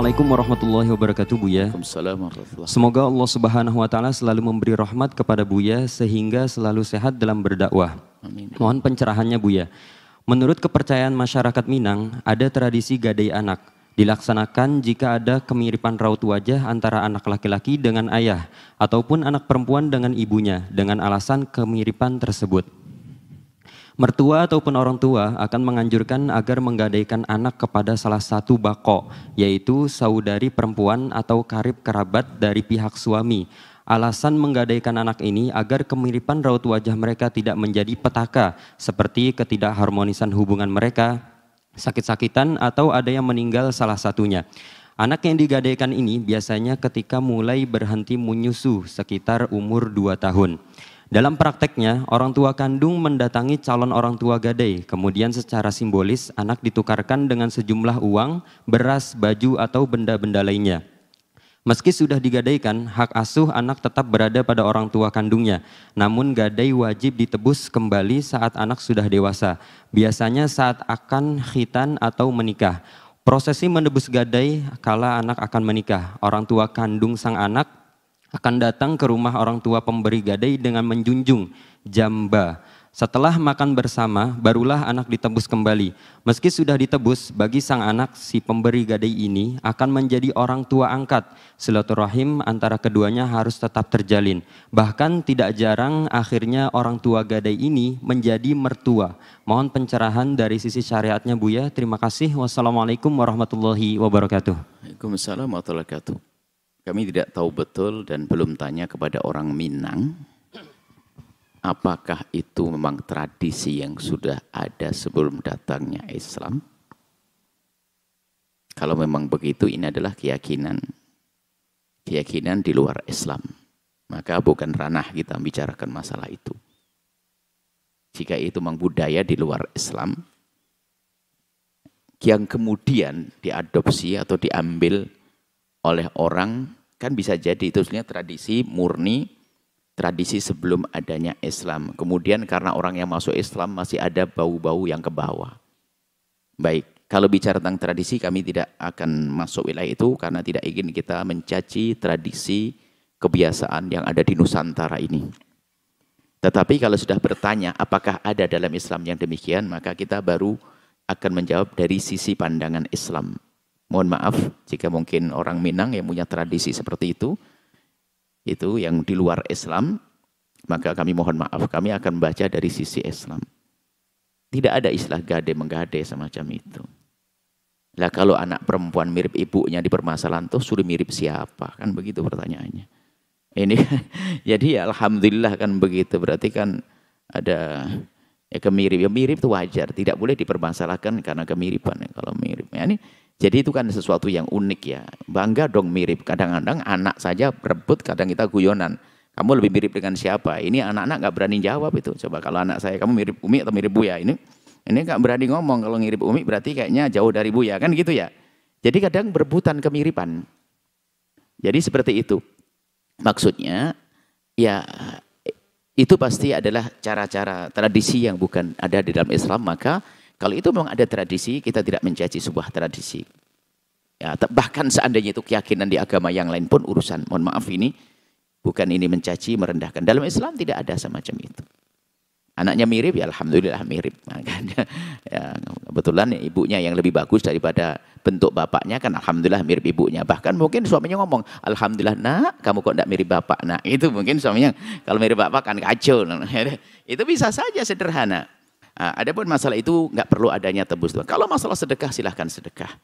Assalamualaikum warahmatullahi wabarakatuh, Buya. Waalaikumsalam warahmatullahi. Semoga Allah Subhanahu wa taala selalu memberi rahmat kepada Buya sehingga selalu sehat dalam berdakwah. Amin. Mohon pencerahannya, Buya. Menurut kepercayaan masyarakat Minang, ada tradisi gadai anak. Dilaksanakan jika ada kemiripan raut wajah antara anak laki-laki dengan ayah ataupun anak perempuan dengan ibunya dengan alasan kemiripan tersebut. Mertua ataupun orang tua akan menganjurkan agar menggadaikan anak kepada salah satu bako, yaitu saudari perempuan atau karib kerabat dari pihak suami. Alasan menggadaikan anak ini agar kemiripan raut wajah mereka tidak menjadi petaka, seperti ketidakharmonisan hubungan mereka, sakit-sakitan, atau ada yang meninggal salah satunya. Anak yang digadaikan ini biasanya ketika mulai berhenti menyusu sekitar umur 2 tahun. Dalam prakteknya, orang tua kandung mendatangi calon orang tua gadai, kemudian secara simbolis anak ditukarkan dengan sejumlah uang, beras, baju, atau benda-benda lainnya. Meski sudah digadaikan, hak asuh anak tetap berada pada orang tua kandungnya. Namun gadai wajib ditebus kembali saat anak sudah dewasa, biasanya saat akan khitan atau menikah. Prosesi menebus gadai kala anak akan menikah, orang tua kandung sang anak akan datang ke rumah orang tua pemberi gadai dengan menjunjung jamba. Setelah makan bersama, barulah anak ditebus kembali. Meski sudah ditebus, bagi sang anak, si pemberi gadai ini akan menjadi orang tua angkat. Silaturahim antara keduanya harus tetap terjalin. Bahkan tidak jarang akhirnya orang tua gadai ini menjadi mertua. Mohon pencerahan dari sisi syariatnya, Buya. Terima kasih. Wassalamualaikum warahmatullahi wabarakatuh. Waalaikumsalam warahmatullahi wabarakatuh. Kami tidak tahu betul dan belum tanya kepada orang Minang, apakah itu memang tradisi yang sudah ada sebelum datangnya Islam? Kalau memang begitu, ini adalah keyakinan di luar Islam. Maka bukan ranah kita membicarakan masalah itu. Jika itu memang budaya di luar Islam, yang kemudian diadopsi atau diambil oleh orang, kan bisa jadi itu sebenarnya tradisi murni, tradisi sebelum adanya Islam. Kemudian karena orang yang masuk Islam masih ada bau-bau yang ke bawah. Baik, kalau bicara tentang tradisi kami tidak akan masuk wilayah itu karena tidak ingin kita mencaci tradisi kebiasaan yang ada di Nusantara ini. Tetapi kalau sudah bertanya apakah ada dalam Islam yang demikian, maka kita baru akan menjawab dari sisi pandangan Islam. Mohon maaf jika mungkin orang Minang yang punya tradisi seperti itu yang di luar Islam, maka kami mohon maaf, kami akan baca dari sisi Islam. Tidak ada istilah gade menggade semacam itu. Lah kalau anak perempuan mirip ibunya di permasalahan tuh suruh mirip siapa? Kan begitu pertanyaannya. Ini jadi ya alhamdulillah kan begitu, berarti kan ada ya kemirip. Ya mirip itu wajar, tidak boleh dipermasalahkan karena kemiripan ya, kalau mirip. Ya, ini jadi itu kan sesuatu yang unik ya. Bangga dong mirip. Kadang-kadang anak saja berebut, kadang kita guyonan. Kamu lebih mirip dengan siapa? Ini anak-anak nggak berani jawab itu. Coba kalau anak saya, kamu mirip Umi atau mirip Buya? Ini nggak berani ngomong. Kalau mirip Umi berarti kayaknya jauh dari Buya. Kan gitu ya. Jadi kadang berebutan kemiripan. Jadi seperti itu. Maksudnya ya itu pasti adalah cara-cara tradisi yang bukan ada di dalam Islam. Maka kalau itu memang ada tradisi, kita tidak mencaci sebuah tradisi. Ya, bahkan seandainya itu keyakinan di agama yang lain pun urusan. Mohon maaf ini, bukan ini mencaci, merendahkan. Dalam Islam tidak ada semacam itu. Anaknya mirip, ya alhamdulillah mirip. Makanya, ya, kebetulan ibunya yang lebih bagus daripada bentuk bapaknya, kan alhamdulillah mirip ibunya. Bahkan mungkin suaminya ngomong, alhamdulillah nak, kamu kok tidak mirip bapak. Nah itu mungkin suaminya, kalau mirip bapak kan kacau. Itu bisa saja sederhana. Adapun masalah itu nggak perlu adanya tebus. Kalau masalah sedekah silahkan sedekah.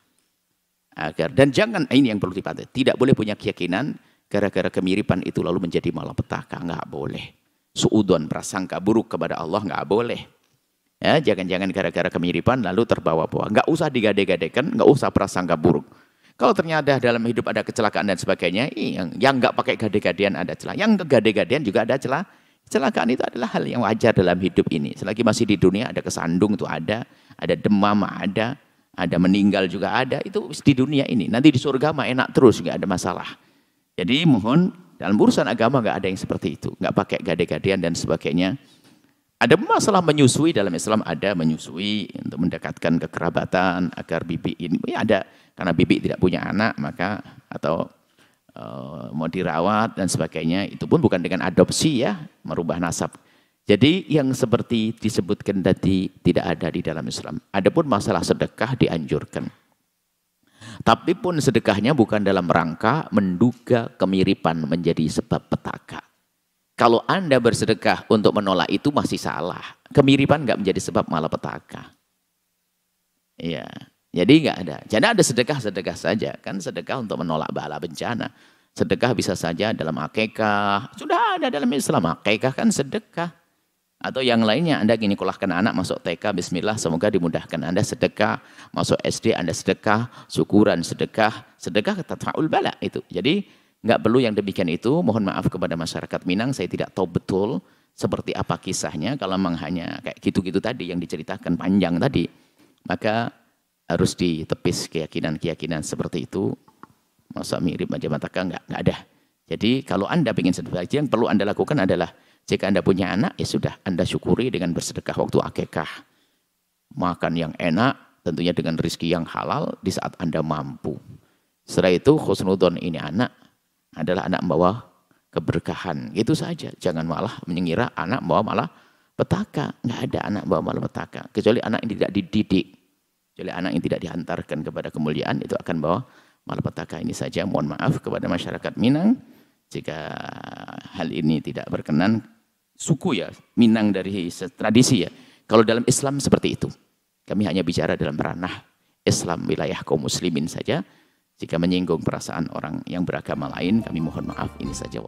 Dan jangan, ini yang perlu dipahami, tidak boleh punya keyakinan gara-gara kemiripan itu lalu menjadi malapetaka, nggak boleh. Suudon, prasangka buruk kepada Allah nggak boleh. Ya, jangan-jangan gara-gara kemiripan lalu terbawa-bawa. Nggak usah digade-gadekan, nggak usah prasangka buruk. Kalau ternyata dalam hidup ada kecelakaan dan sebagainya, yang nggak pakai gade-gadean ada celah, yang gade-gadean juga ada celah. Kecelakaan itu adalah hal yang wajar dalam hidup ini. Selagi masih di dunia ada kesandung itu ada demam ada meninggal juga ada, itu di dunia ini. Nanti di surga mah enak terus, nggak ada masalah. Jadi mohon dalam urusan agama nggak ada yang seperti itu, nggak pakai gade-gadean dan sebagainya. Ada masalah menyusui dalam Islam, ada menyusui untuk mendekatkan kekerabatan agar bibi ini ya ada, karena bibi tidak punya anak maka atau mau dirawat dan sebagainya, itu pun bukan dengan adopsi ya, merubah nasab. Jadi yang seperti disebutkan tadi tidak ada di dalam Islam. Adapun masalah sedekah dianjurkan. Tapi pun sedekahnya bukan dalam rangka menduga kemiripan menjadi sebab petaka. Kalau Anda bersedekah untuk menolak itu masih salah. Kemiripan nggak menjadi sebab malapetaka. Iya. Jadi nggak ada. Jadi ada sedekah-sedekah saja. Kan sedekah untuk menolak bala bencana. Sedekah bisa saja dalam akikah. Sudah ada dalam Islam. Akikah kan sedekah. Atau yang lainnya, Anda ingin nyekolahkan anak masuk TK, bismillah, semoga dimudahkan. Anda sedekah, masuk SD, Anda sedekah, syukuran sedekah tatfa'ul bala itu. Jadi nggak perlu yang demikian itu. Mohon maaf kepada masyarakat Minang, saya tidak tahu betul seperti apa kisahnya. Kalau memang hanya kayak gitu-gitu tadi yang diceritakan panjang tadi, maka harus ditepis keyakinan-keyakinan seperti itu. Masa mirip aja mataka, nggak ada. Jadi kalau Anda ingin sedekah, yang perlu Anda lakukan adalah jika Anda punya anak, ya sudah, Anda syukuri dengan bersedekah waktu akikah. Makan yang enak, tentunya dengan rezeki yang halal di saat Anda mampu. Setelah itu, khusnudon ini anak adalah anak membawa keberkahan. Itu saja. Jangan malah mengira anak membawa malah petaka. Nggak ada anak membawa malah petaka. Kecuali anak yang tidak dididik. Kecuali anak yang tidak dihantarkan kepada kemuliaan, itu akan bawa malapetaka. Ini saja. Mohon maaf kepada masyarakat Minang. Jika hal ini tidak berkenan, suku ya, Minang dari tradisi ya. Kalau dalam Islam seperti itu. Kami hanya bicara dalam ranah Islam wilayah kaum muslimin saja. Jika menyinggung perasaan orang yang beragama lain, kami mohon maaf, ini saja.